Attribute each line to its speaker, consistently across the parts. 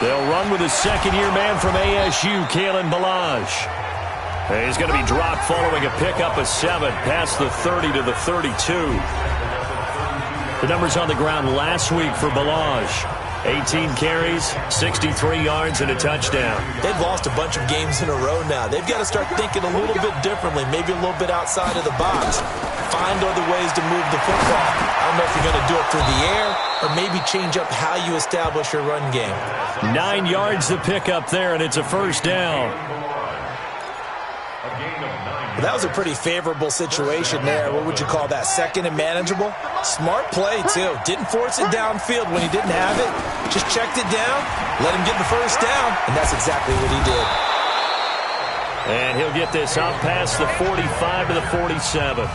Speaker 1: They'll run with a second-year man from ASU, Kalen Balazs. He's going to be dropped following a pickup of 7 past the 30 to the 32. The numbers on the ground last week for Balazs. 18 carries, 63 yards, and a touchdown.
Speaker 2: They've lost a bunch of games in a row now. They've got to start thinking a little bit differently, maybe a little bit outside of the box. Find other ways to move the football. I don't know if you're going to do it through the air or maybe change up how you establish your run game.
Speaker 1: 9 yards to pick up there, and it's a first down.
Speaker 2: Well, that was a pretty favorable situation there. What would you call that? Second and manageable? Smart play, too. Didn't force it downfield when he didn't have it. Just checked it down, let him get the first down, and that's exactly what he did.
Speaker 1: And he'll get this up past the 45 to the 47.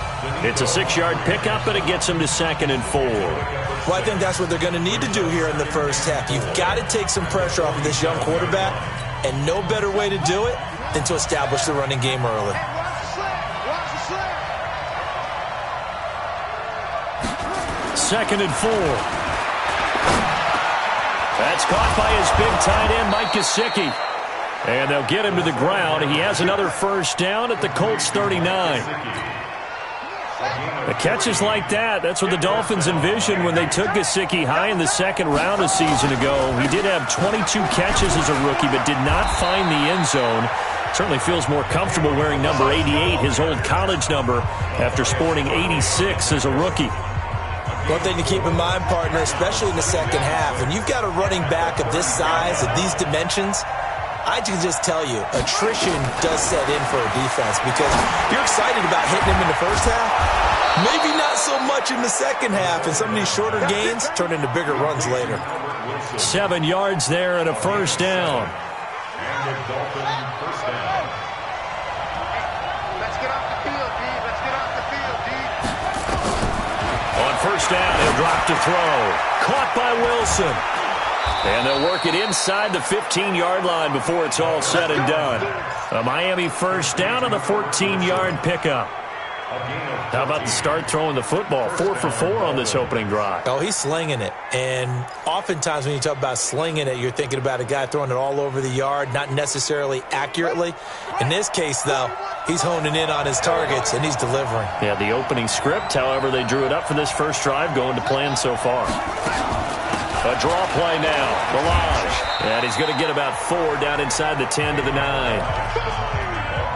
Speaker 1: It's a 6-yard pickup, and it gets him to 2nd and 4.
Speaker 2: Well, I think that's what they're going to need to do here in the first half. You've got to take some pressure off of this young quarterback, and no better way to do it than to establish the running game early.
Speaker 1: Second and 4. That's caught by his big tight end, Mike Gesicki. And they'll get him to the ground. He has another first down at the Colts 39. The catches like that, that's what the Dolphins envisioned when they took Gesicki high in the second round a season ago. He did have 22 catches as a rookie, but did not find the end zone. Certainly feels more comfortable wearing number 88, his old college number, after sporting 86 as a rookie.
Speaker 2: One thing to keep in mind, partner, especially in the second half, when you've got a running back of this size, of these dimensions, I can just tell you, attrition does set in for a defense because you're excited about hitting him in the first half. Maybe not so much in the second half, and some of these shorter gains turn into bigger runs later.
Speaker 1: 7 yards there and a first down. On first down, he'll drop to throw. Caught by Wilson. And they'll work it inside the 15-yard line before it's all said and done. A Miami first down on the 14-yard pickup. How about the start throwing the football? 4 for 4 on this opening drive.
Speaker 2: Oh, he's slinging it. And oftentimes when you talk about slinging it, you're thinking about a guy throwing it all over the yard, not necessarily accurately. In this case, though, he's honing in on his targets, and he's delivering. Yeah, the opening script, however, they drew it up for this first drive, going to plan so far. A draw play now. Balazs. And he's going to get about 4 down inside the 10 to the 9.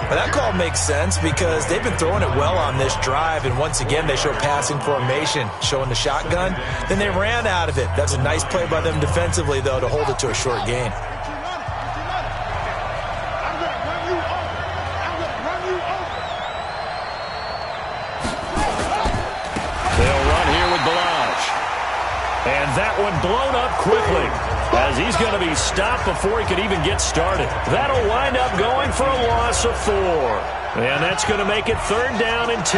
Speaker 2: Well, that call makes sense because they've been throwing it well on this drive, and once again they show passing formation, showing the shotgun. Then they ran out of it. That's a nice play by them defensively, though, to hold it to a short gain.
Speaker 1: They'll run here with Balazs. And that one blown up quickly, as he's going to be stopped before he could even get started. That'll wind up going for a loss of 4. And that's going to make it 3rd down and 10.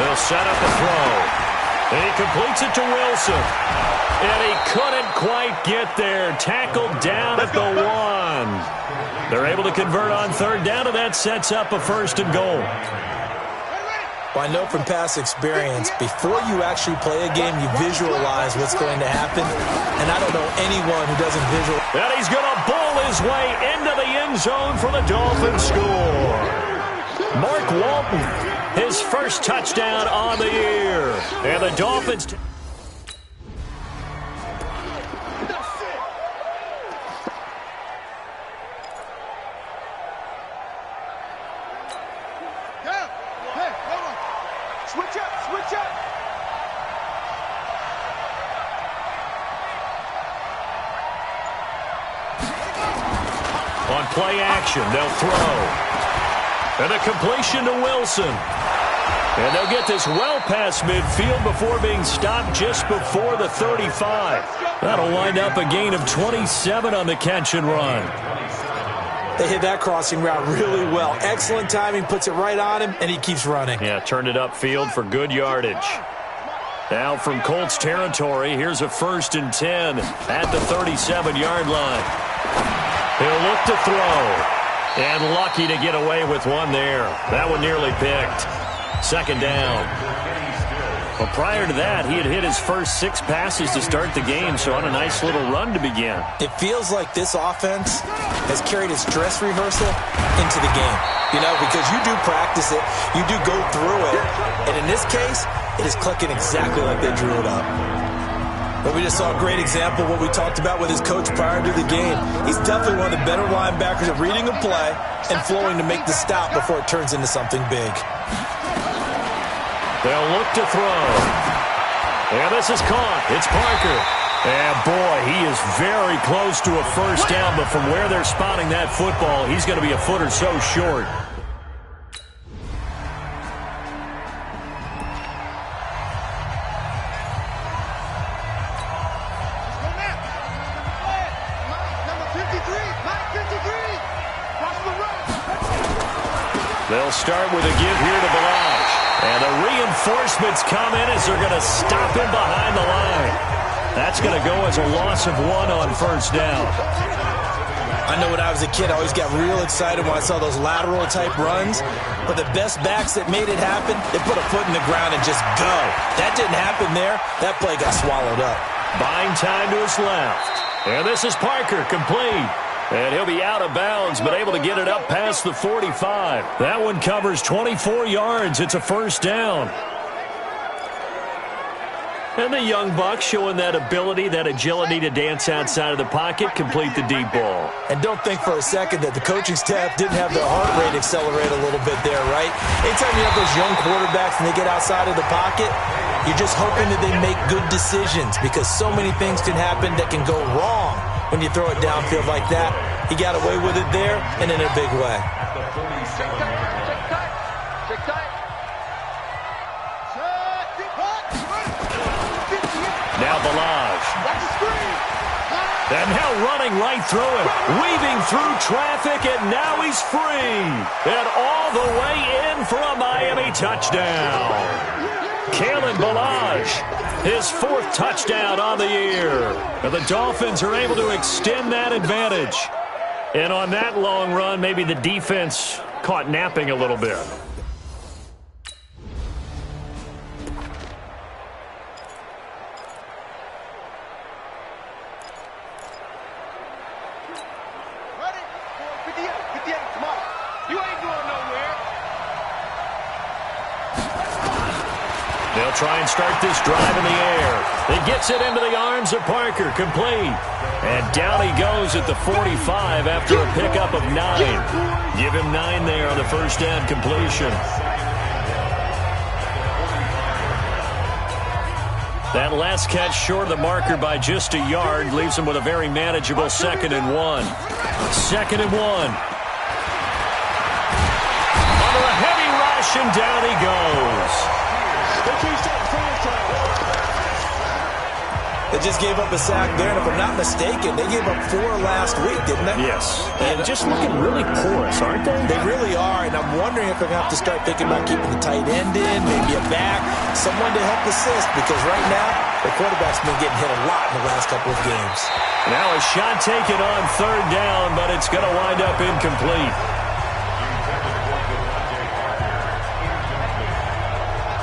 Speaker 1: They'll set up a throw. And he completes it to Wilson. And he couldn't quite get there. Tackled down at the 1. They're able to convert on 3rd down, and that sets up a 1st and goal.
Speaker 2: Well, I know from past experience, before you actually play a game, you visualize what's going to happen. And I don't know anyone who doesn't visualize.
Speaker 1: And he's going to bowl his way into the end zone for the Dolphins score. Mark Walton, his first touchdown on the year. And the Dolphins... On play action, they'll throw. And a completion to Wilson. And they'll get this well past midfield before being stopped just before the 35. That'll wind up a gain of 27 on the catch and run.
Speaker 2: They hit that crossing route really well. Excellent timing, puts it right on him, and he keeps running.
Speaker 1: Yeah, turned it upfield for good yardage. Now from Colts territory, here's a 1st and 10 at the 37-yard line. He'll look to throw. And lucky to get away with one there. That one nearly picked. Second down. Well, prior to that, he had hit his first 6 passes to start the game, so on a nice little run to begin.
Speaker 2: It feels like this offense has carried its dress rehearsal into the game, because you do practice it, you do go through it, and in this case, it is clicking exactly like they drew it up. But we just saw a great example of what we talked about with his coach prior to the game. He's definitely one of the better linebackers at reading a play and flowing to make the stop before it turns into something big.
Speaker 1: They'll look to throw. And this is caught. It's Parker. And, boy, he is very close to a first down, but from where they're spotting that football, he's going to be a foot or so short. They'll start with a give here to Balaj. And the reinforcements come in as they're going to stop him behind the line. That's going to go as a loss of 1 on first down.
Speaker 2: I know when I was a kid, I always got real excited when I saw those lateral-type runs. But the best backs that made it happen, they put a foot in the ground and just go. That didn't happen there. That play got swallowed up.
Speaker 1: Buying time to his left. And this is Parker, complete. And he'll be out of bounds, but able to get it up past the 45. That one covers 24 yards. It's a first down. And the young buck showing that ability, that agility to dance outside of the pocket, complete the deep ball.
Speaker 2: And don't think for a second that the coaching staff didn't have their heart rate accelerate a little bit there, right? Anytime you have those young quarterbacks and they get outside of the pocket, you're just hoping that they make good decisions because so many things can happen that can go wrong when you throw it downfield like that. He got away with it there and in a big way.
Speaker 1: Now Balaj. And now running right through him. Weaving through traffic, and now he's free. And all the way in for a Miami touchdown. Kalen Balaj, his 4th touchdown on the year. And the Dolphins are able to extend that advantage. And on that long run, maybe the defense caught napping a little bit. They'll try and start this drive in the air. It gets it into the arms of Parker, complete. And down he goes at the 45 after a pickup of 9. Give him 9 there on the first down completion. That last catch short of the marker by just a yard leaves him with a very manageable 2nd and 1. 2nd and 1. Under a heavy rush, and down he goes.
Speaker 2: They just gave up a sack there, and if I'm not mistaken, they gave up 4 last week, didn't they?
Speaker 1: Yes. And just looking really porous, aren't they?
Speaker 2: They really are, and I'm wondering if they're going to have to start thinking about keeping the tight end in, maybe a back, someone to help assist, because right now, the quarterback's been getting hit a lot in the last couple of games.
Speaker 1: Now a shot taken on 3rd down, but it's going to wind up incomplete.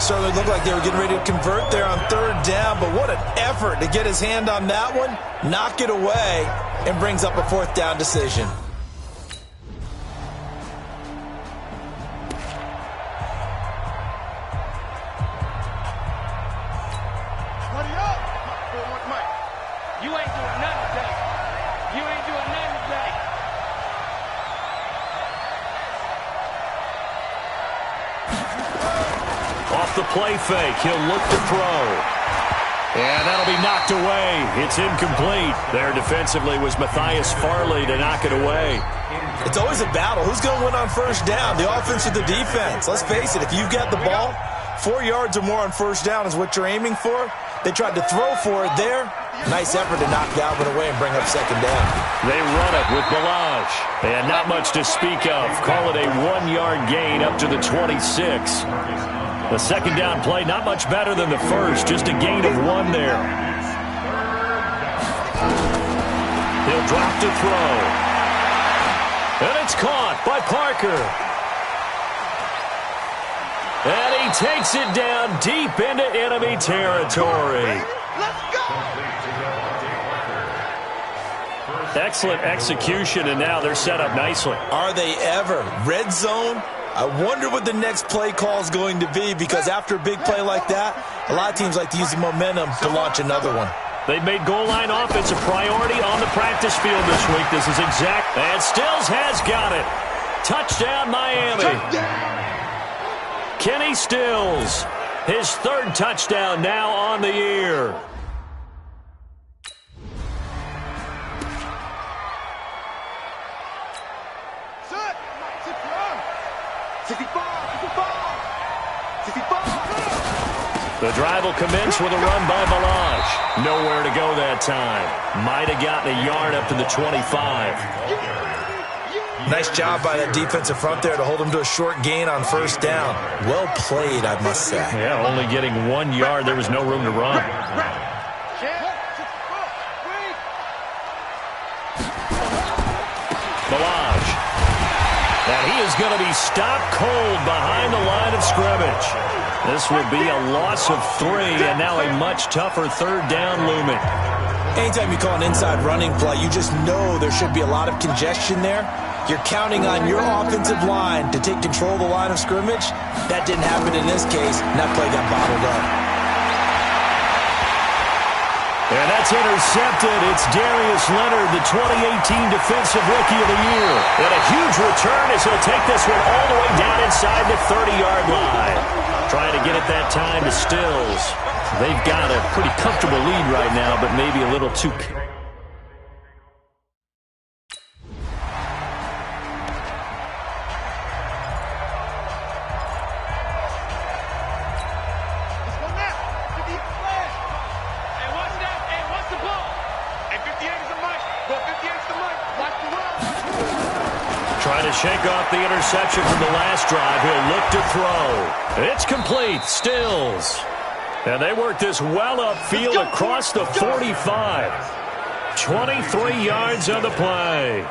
Speaker 2: Certainly looked like they were getting ready to convert there on 3rd down, but what an effort to get his hand on that one, knock it away, and brings up a 4th down decision.
Speaker 3: You ain't doing nothing today. You ain't doing nothing today.
Speaker 1: Off the play fake, he'll look to throw. And that'll be knocked away. It's incomplete. There defensively was Matthias Farley to knock it away.
Speaker 2: It's always a battle. Who's going to win on first down, the offense or the defense? Let's face it, if you've got the ball, 4 yards or more on first down is what you're aiming for. They tried to throw for it there. Nice effort to knock Dalvin away and bring up 2nd down.
Speaker 1: They run it with Balaj. And not much to speak of. Call it a 1-yard gain up to the 26. The 2nd down play, not much better than the first. Just a gain of 1 there. He'll drop to throw. And it's caught by Parker. And he he takes it down deep into enemy territory.
Speaker 3: Let's go!
Speaker 1: Excellent execution, and now they're set up nicely.
Speaker 2: Are they ever? Red zone? I wonder what the next play call is going to be, because after a big play like that, a lot of teams like to use the momentum to launch another one.
Speaker 1: They've made goal line offense a priority on the practice field this week. This is exact. And Stills has got it. Touchdown, Miami. Kenny Stills, his third touchdown now on the year. The drive will commence with a run by Malage. Nowhere to go that time. Might have gotten a yard up to the 25.
Speaker 2: Nice job by that defensive front there to hold him to a short gain on first down. Well played, I must say.
Speaker 1: Yeah, only getting 1 yard. There was no room to run. Malage. And he is going to be stopped cold behind the line of scrimmage. This will be a loss of 3, and now a much tougher third down looming.
Speaker 2: Anytime you call an inside running play, you just know there should be a lot of congestion there. You're counting on your offensive line to take control of the line of scrimmage. That didn't happen in this case, and that play got bottled up.
Speaker 1: And that's intercepted. It's Darius Leonard, the 2018 Defensive Rookie of the Year. And a huge return as he'll take this one all the way down inside the 30-yard line. Trying to get it that time to Stills. They've got a pretty comfortable lead right now, but maybe a little too... Trying to shake off the interception from the last drive. He'll look to throw. It's complete. Stills. And they work this well upfield across the 45. 23 yards on the play.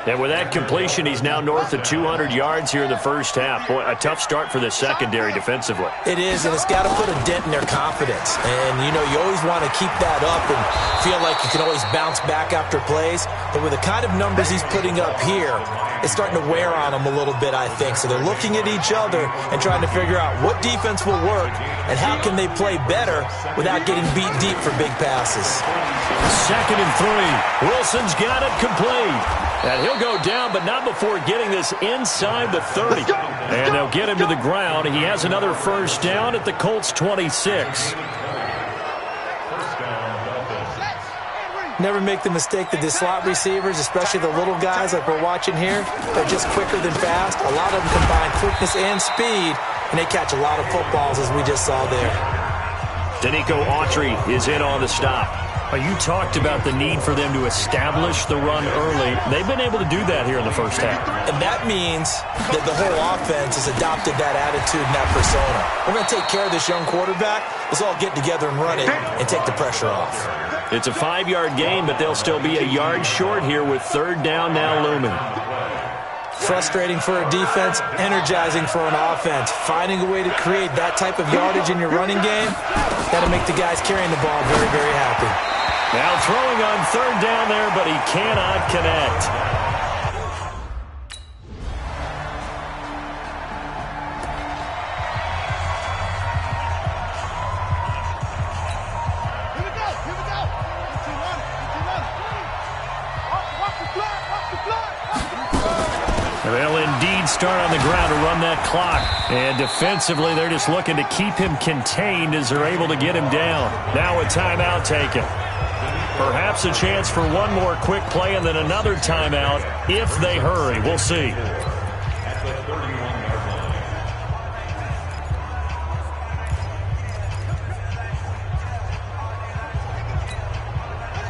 Speaker 1: And with that completion, he's now north of 200 yards here in the first half. Boy, a tough start for the secondary defensively.
Speaker 2: It is, and it's got to put a dent in their confidence. And, you know, you always want to keep that up and feel like you can always bounce back after plays. But with the kind of numbers he's putting up here, it's starting to wear on them a little bit, I think. So they're looking at each other and trying to figure out what defense will work and how can they play better without getting beat deep for big passes.
Speaker 1: 2nd and 3. Wilson's got it complete. And he'll go down, but not before getting this inside the 30. And they'll get him to the ground. He has another first down at the Colts 26.
Speaker 2: Never make the mistake that the slot receivers, especially the little guys like we're watching here, they're just quicker than fast. A lot of them combine quickness and speed, and they catch a lot of footballs, as we just saw there.
Speaker 1: Danico Autry is in on the stop. You talked about the need for them to establish the run early. They've been able to do that here in the first half.
Speaker 2: And that means that the whole offense has adopted that attitude and that persona. We're going to take care of this young quarterback. Let's all get together and run it and take the pressure off.
Speaker 1: It's a 5-yard gain, but they'll still be a yard short here with third down now looming.
Speaker 2: Frustrating for a defense, energizing for an offense. Finding a way to create that type of yardage in your running game, that'll make the guys carrying the ball very, very happy.
Speaker 1: Now throwing on third down there, but he cannot connect. They'll indeed start on the ground to run that clock. And defensively, they're just looking to keep him contained as they're able to get him down. Now a timeout taken. Perhaps a chance for one more quick play and then another timeout if they hurry. We'll see.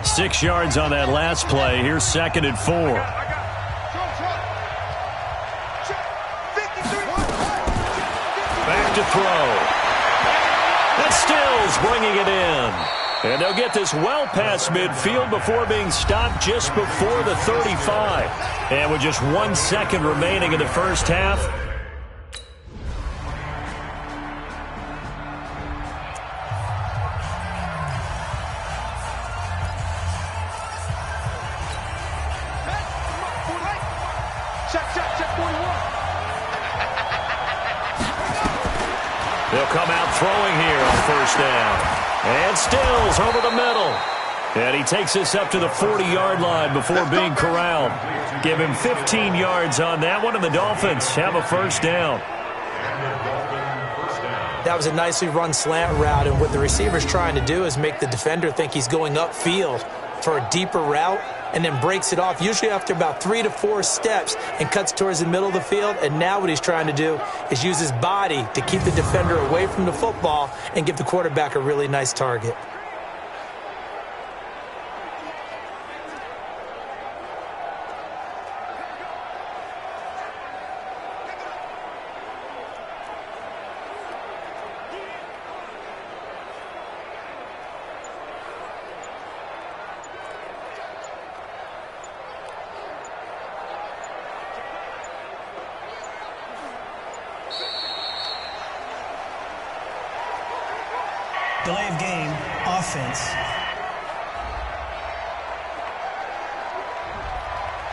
Speaker 1: Six yards on that last play. Here's 2nd and 4. Back to throw. And Stills bringing it in. And they'll get this well past midfield before being stopped just before the 35. And with just 1 second remaining in the first half, They'll come out throwing here on first down. And Stills over the middle. And he takes this up to the 40-yard line before being corralled. Give him 15 yards on that one, and the Dolphins have a first down.
Speaker 2: That was a nicely run slant route, and what the receiver's trying to do is make the defender think he's going upfield for a deeper route, and then breaks it off, usually after about 3 to 4 steps, and cuts towards the middle of the field. And now what he's trying to do is use his body to keep the defender away from the football and give the quarterback a really nice target.
Speaker 4: Delay of game, offense.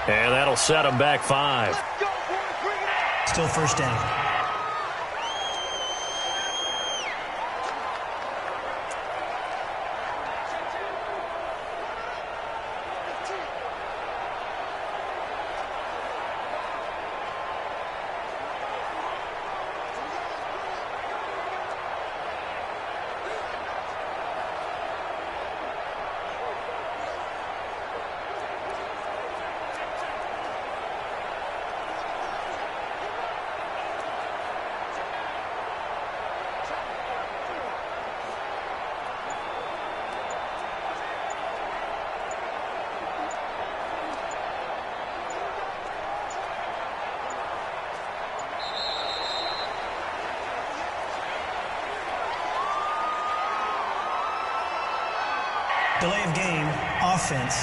Speaker 1: And that'll set him back 5.
Speaker 4: Still first down. Delay of game, offense.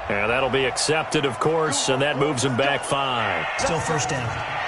Speaker 1: And that'll be accepted, of course, and that moves him back 5.
Speaker 4: Still first down.